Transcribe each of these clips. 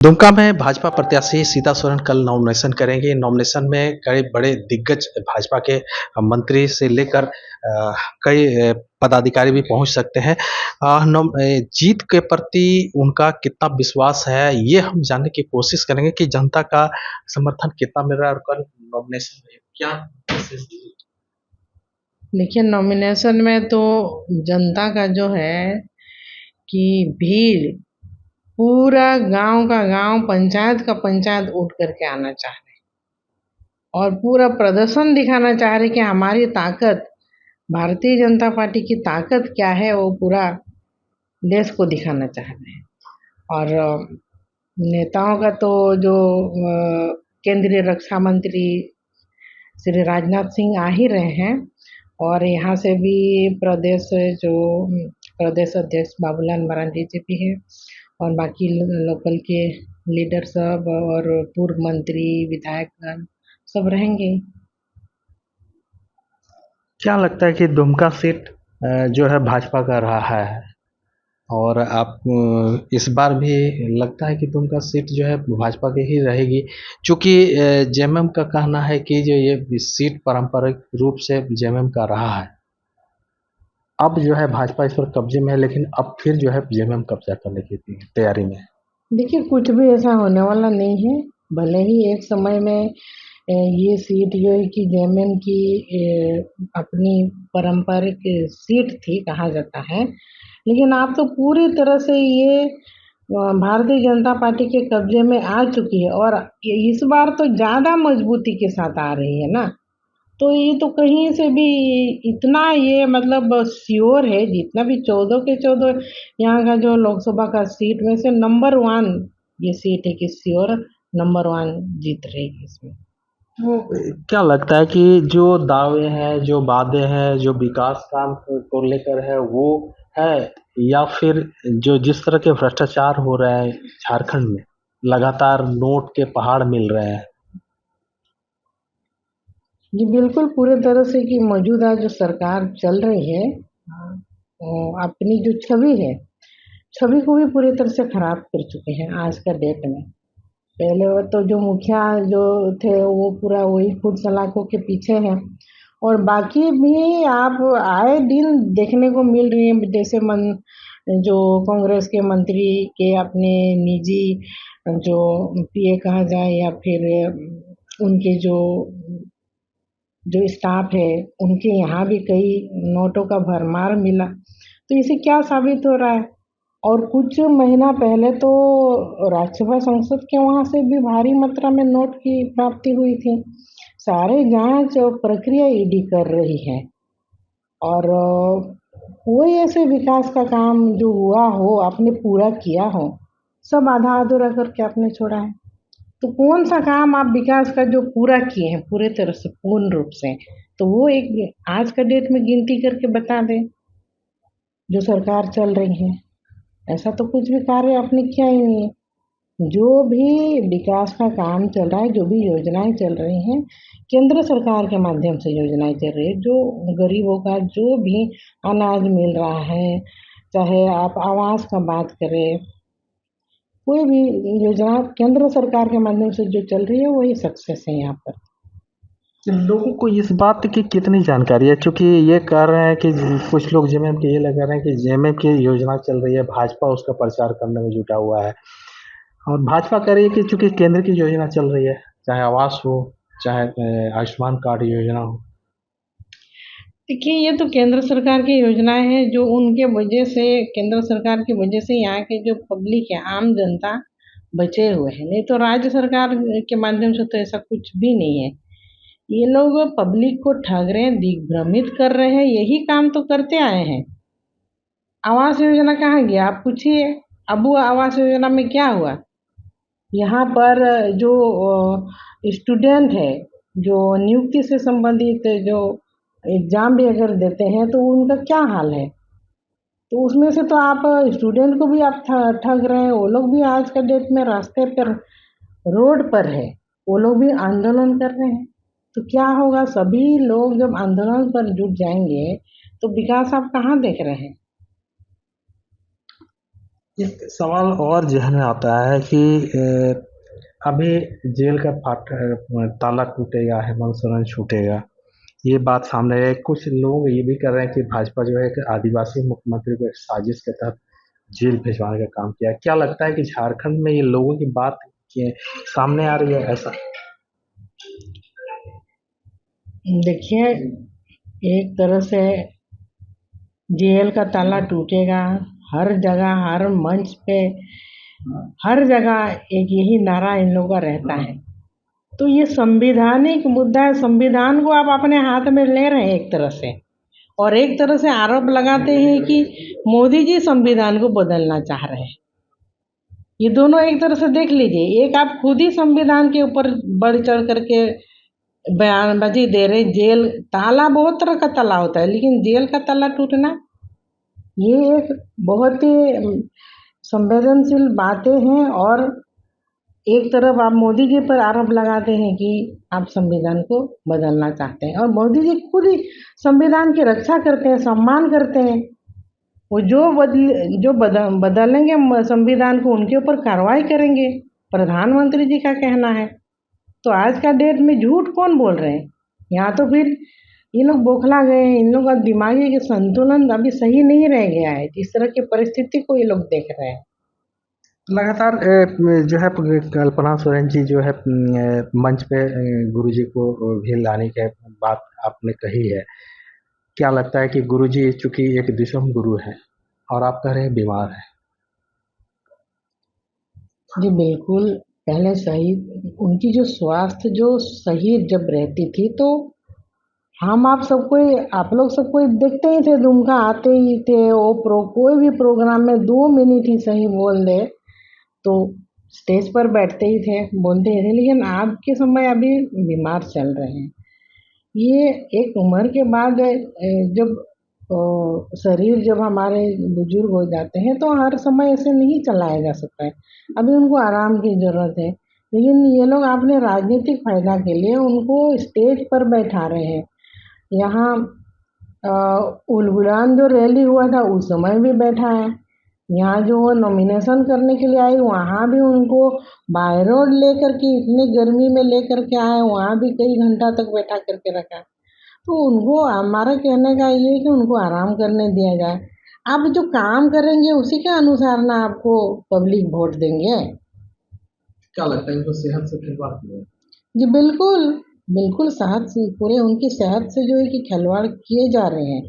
दुमका में भाजपा प्रत्याशी सीता सोरेन कल नॉमिनेशन करेंगे। नॉमिनेशन में कई बड़े दिग्गज भाजपा के मंत्री से लेकर कई पदाधिकारी भी पहुंच सकते हैं। जीत के प्रति उनका कितना विश्वास है, ये हम जानने की कोशिश करेंगे कि जनता का समर्थन कितना मिल रहा है और कल नॉमिनेशन में क्या मैसेज दिए। देखिए, नॉमिनेशन में तो जनता का जो है कि भीड़ पूरा गांव का गांव, पंचायत का पंचायत उठ करके आना चाह रहे हैं और पूरा प्रदर्शन दिखाना चाह रहे कि हमारी ताकत, भारतीय जनता पार्टी की ताकत क्या है, वो पूरा देश को दिखाना चाह रहे हैं। और नेताओं का तो जो केंद्रीय रक्षा मंत्री श्री राजनाथ सिंह आ ही रहे हैं और यहाँ से भी प्रदेश जो प्रदेश अध्यक्ष बाबूलाल मरांडी जी भी है और बाकी लोकल के लीडर सब और पूर्व मंत्री विधायकगण सब रहेंगे। क्या लगता है कि दुमका सीट जो है भाजपा का रहा है और आप इस बार भी लगता है कि दुमका सीट जो है भाजपा की ही रहेगी, चूँकि जेएमएम का कहना है कि जो ये सीट पारंपरिक रूप से जेएमएम का रहा है। अब जो है भाजपा इस पर कब्जे में है, लेकिन अब फिर जो है जेएमएम कब्जा करने की तैयारी में है। देखिए, कुछ भी ऐसा होने वाला नहीं है। भले ही एक समय में ये सीट जो है कि जेएमएम की अपनी पारंपरिक सीट थी कहा जाता है, लेकिन आप तो पूरी तरह से ये भारतीय जनता पार्टी के कब्जे में आ चुकी है और इस बार तो ज़्यादा मजबूती के साथ आ रही है ना। तो ये तो कहीं से भी इतना ये मतलब श्योर है, जितना भी 14 के 14 यहाँ का जो लोकसभा का सीट में से नंबर 1 ये सीट है कि श्योर नंबर 1 जीत रहेगी इसमें। तो क्या लगता है कि जो दावे हैं, जो वादे हैं, जो विकास काम को लेकर है वो है, या फिर जो जिस तरह के भ्रष्टाचार हो रहे हैं झारखंड में, लगातार नोट के पहाड़ मिल रहे हैं। जी बिल्कुल, पूरे तरह से कि मौजूदा जो सरकार चल रही है अपनी जो छवि है, छवि को भी पूरी तरह से खराब कर चुके हैं आज का डेट में। पहले वो तो जो मुखिया जो थे वो पूरा वही खुद सलाखों के पीछे हैं और बाकी भी आप आए दिन देखने को मिल रही है, जैसे जो कांग्रेस के मंत्री के अपने निजी जो पीए कहा जाए या फिर उनके जो स्टाफ है उनके यहाँ भी कई नोटों का भरमार मिला। तो इसे क्या साबित हो रहा है? और कुछ महीना पहले तो राज्यसभा संसद के वहाँ से भी भारी मात्रा में नोट की प्राप्ति हुई थी। सारे जांच और प्रक्रिया ईडी कर रही है और कोई ऐसे विकास का काम जो हुआ हो आपने पूरा किया हो, सब आधा अधूरा करके आपने छोड़ा है। तो कौन सा काम आप विकास का जो पूरा किए हैं पूरे तरह से पूर्ण रूप से, तो वो एक आज का डेट में गिनती करके बता दें जो सरकार चल रही है। ऐसा तो कुछ भी कार्य आपने किया ही नहीं है। जो भी विकास का काम चल रहा है, जो भी योजनाएं चल रही हैं, केंद्र सरकार के माध्यम से योजनाएं चल रही है। जो गरीबों का जो भी अनाज मिल रहा है, चाहे आप आवास का बात करें, कोई भी योजना केंद्र सरकार के माध्यम से जो चल रही है वही सक्सेस है यहाँ पर। लोगों को इस बात की कितनी जानकारी है, क्योंकि ये कह रहे हैं कि कुछ लोग जेएमएम के ये लगा रहे हैं कि जेएमएम की योजना चल रही है, भाजपा उसका प्रचार करने में जुटा हुआ है और भाजपा कह रही है कि चूंकि केंद्र की योजना चल रही है, चाहे आवास हो, चाहे आयुष्मान कार्ड योजना हो। देखिए, ये तो केंद्र सरकार की योजनाएं हैं जो उनके वजह से, केंद्र सरकार की वजह से यहाँ के जो पब्लिक है, आम जनता बचे हुए हैं। नहीं तो राज्य सरकार के माध्यम से तो ऐसा कुछ भी नहीं है। ये लोग पब्लिक को ठग रहे हैं, दिग्भ्रमित कर रहे हैं, यही काम तो करते आए हैं। आवास योजना कहाँ गया आप पूछिए। अब वो आवास योजना में क्या हुआ? यहाँ पर जो स्टूडेंट है, जो नियुक्ति से संबंधित जो एग्जाम भी अगर देते हैं तो उनका क्या हाल है? तो उसमें से तो आप स्टूडेंट को भी आप ठग रहे हैं। वो लोग भी आज का डेट में रास्ते पर, रोड पर है, वो लोग भी आंदोलन कर रहे हैं। तो क्या होगा, सभी लोग जब आंदोलन पर जुट जाएंगे तो विकास आप कहाँ देख रहे हैं? एक सवाल और ज़हन में आता है कि अभी जेल का ताला टूटेगा, हेमंत सोरेन छूटेगा, ये बात सामने है। कुछ लोग ये भी कर रहे हैं कि भाजपा जो है एक आदिवासी मुख्यमंत्री को एक साजिश के तहत जेल भिजवाने का काम किया है। क्या लगता है कि झारखंड में ये लोगों की बात के सामने आ रही है ऐसा? देखिए, एक तरह से जेल का ताला टूटेगा, हर जगह हर मंच पे हर जगह एक यही नारा इन लोगों का रहता है। तो ये संवैधानिक मुद्दा है, संविधान को आप अपने हाथ में ले रहे हैं एक तरह से, और एक तरह से आरोप लगाते हैं कि मोदी जी संविधान को बदलना चाह रहे हैं। ये दोनों एक तरह से देख लीजिए, एक आप खुद ही संविधान के ऊपर बढ़ चढ़ करके बयानबाजी दे रहे। जेल ताला बहुत तरह का ताला होता है, लेकिन जेल का ताला टूटना ये एक बहुत ही संवेदनशील बातें हैं। और एक तरफ आप मोदी जी पर आरोप लगाते हैं कि आप संविधान को बदलना चाहते हैं, और मोदी जी खुद ही संविधान की रक्षा करते हैं, सम्मान करते हैं। वो जो बदलेंगे संविधान को, उनके ऊपर कार्रवाई करेंगे, प्रधानमंत्री जी का कहना है। तो आज का डेट में झूठ कौन बोल रहे हैं? यहाँ तो फिर ये लोग बौखला गए हैं, इन लोग का दिमागी संतुलन अभी सही नहीं रह गया है, जिस तरह की परिस्थिति को ये लोग देख रहे हैं। लगातार जो है कल्पना सोरेन जी जो है मंच पे गुरुजी को भी लाने की बात आपने कही है। क्या लगता है कि गुरुजी चूंकि एक दिशम गुरु है और आप कह रहे हैं बीमार है? जी बिल्कुल, पहले सही उनकी जो स्वास्थ्य जो सही जब रहती थी, तो हम आप लोग सबको देखते ही थे, दुमका आते ही थे। वो कोई भी प्रोग्राम में 2 मिनट ही सही बोल दे तो स्टेज पर बैठते ही थे, बोलते ही थे। लेकिन आज के समय अभी बीमार चल रहे हैं। ये एक उम्र के बाद जब शरीर जब हमारे बुजुर्ग हो जाते हैं, तो हर समय ऐसे नहीं चलाया जा सकता है। अभी उनको आराम की ज़रूरत है। लेकिन ये लोग अपने राजनीतिक फायदा के लिए उनको स्टेज पर बैठा रहे हैं। यहाँ उलगुलान जो रैली हुआ था उस समय भी बैठा है। यहाँ जो वो नॉमिनेशन करने के लिए आई, वहाँ भी उनको बाय रोड लेकर के इतनी गर्मी में लेकर के आए, वहाँ भी कई घंटा तक बैठा करके रखा। तो उनको हमारा कहने का ये है कि उनको आराम करने दिया जाए। आप जो काम करेंगे उसी के अनुसार ना आपको पब्लिक वोट देंगे। क्या लगता है इनको सेहत से खिलवाड़ किया? जी बिल्कुल, बिल्कुल सेहत से पूरे उनकी सेहत से जो है कि खिलवाड़ किए जा रहे हैं।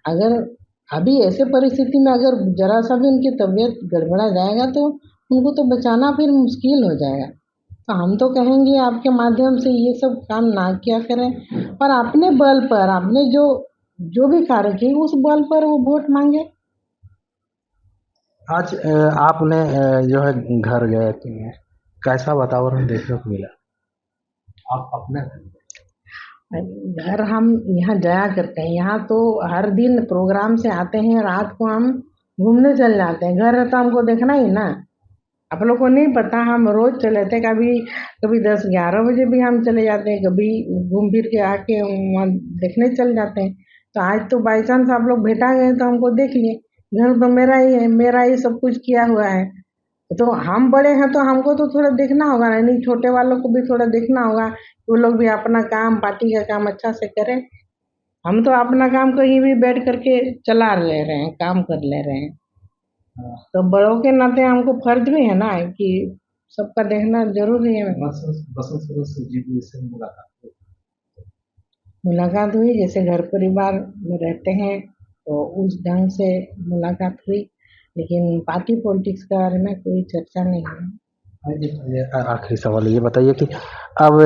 अगर अभी ऐसे परिस्थिति में अगर ज़रा सा भी उनकी तबीयत गड़बड़ा जाएगा, तो उनको तो बचाना फिर मुश्किल हो जाएगा। तो हम तो कहेंगे आपके माध्यम से ये सब काम ना किया करें, और अपने बल पर आपने जो भी कार्य किए उस बल पर वो वोट मांगे। आज आपने जो है घर गए थे, कैसा वातावरण देखने को मिला? आप अपने घर हम यहाँ जाया करते हैं, यहाँ तो हर दिन प्रोग्राम से आते हैं, रात को हम घूमने चल जाते हैं। घर तो हमको देखना ही ना, आप लोग को नहीं पता, हम रोज चले थे। कभी कभी 10-11 बजे भी हम चले जाते हैं, कभी घूम फिर के आके वहाँ देखने चल जाते हैं। तो आज तो बाई चांस आप लोग भेटा गए तो हमको देख लिए। घर तो मेरा ही है, मेरा ही सब कुछ किया हुआ है। तो हम बड़े हैं तो हमको तो थोड़ा देखना होगा ना, नहीं छोटे वालों को भी थोड़ा देखना होगा। वो लोग भी अपना काम, पार्टी का काम अच्छा से करें। हम तो अपना काम कहीं भी बैठ करके चला ले रहे हैं, काम कर ले रहे हैं। तो बड़ों के नाते हमको फर्ज भी है ना कि सबका देखना जरूरी है। बसंत से जी से मुलाकात हुई, जैसे घर परिवार में रहते हैं तो उस ढंग से मुलाकात हुई, लेकिन पार्टी पॉलिटिक्स के बारे में कोई चर्चा नहीं है। ये आखिरी सवाल ये बताइए कि अब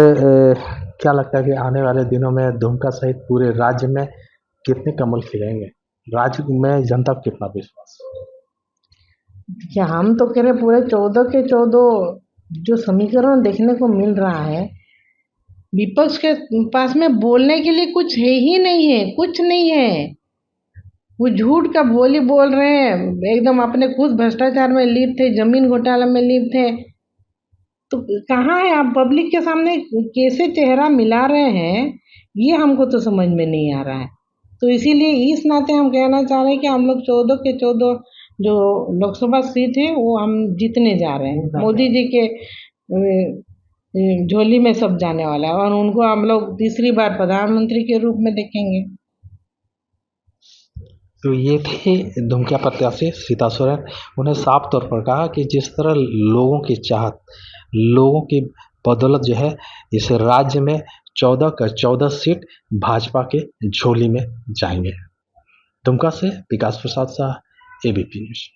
क्या लगता है कि आने वाले दिनों में दुमका सहित पूरे राज्य में कितने कमल खिलेंगे? राज्य में जनता को कितना विश्वास है? देखिए, हम तो कह रहे पूरे 14 के 14 जो समीकरण देखने को मिल रहा है, विपक्ष के पास में बोलने के लिए कुछ है ही नहीं है, कुछ नहीं है। वो झूठ का बोली बोल रहे हैं, एकदम अपने खुद भ्रष्टाचार में लिप्त थे, जमीन घोटाला में लिप्त थे। तो कहाँ है आप पब्लिक के सामने कैसे चेहरा मिला रहे हैं, ये हमको तो समझ में नहीं आ रहा है। तो इसीलिए इस नाते हम कहना चाह रहे हैं कि हम लोग 14 के 14 जो लोकसभा सीट है वो हम जीतने जा रहे हैं। मोदी जी के झोली में सब जाने वाला है और उनको हम लोग तीसरी बार प्रधानमंत्री के रूप में देखेंगे। तो ये थे दुमका प्रत्याशी सीता सोरेन। उन्हें साफ तौर पर कहा कि जिस तरह लोगों की चाहत, लोगों की बदौलत जो है इस राज्य में 14 का 14 सीट भाजपा के झोली में जाएंगे। दुमका से विकास प्रसाद शाह, एबीपी न्यूज।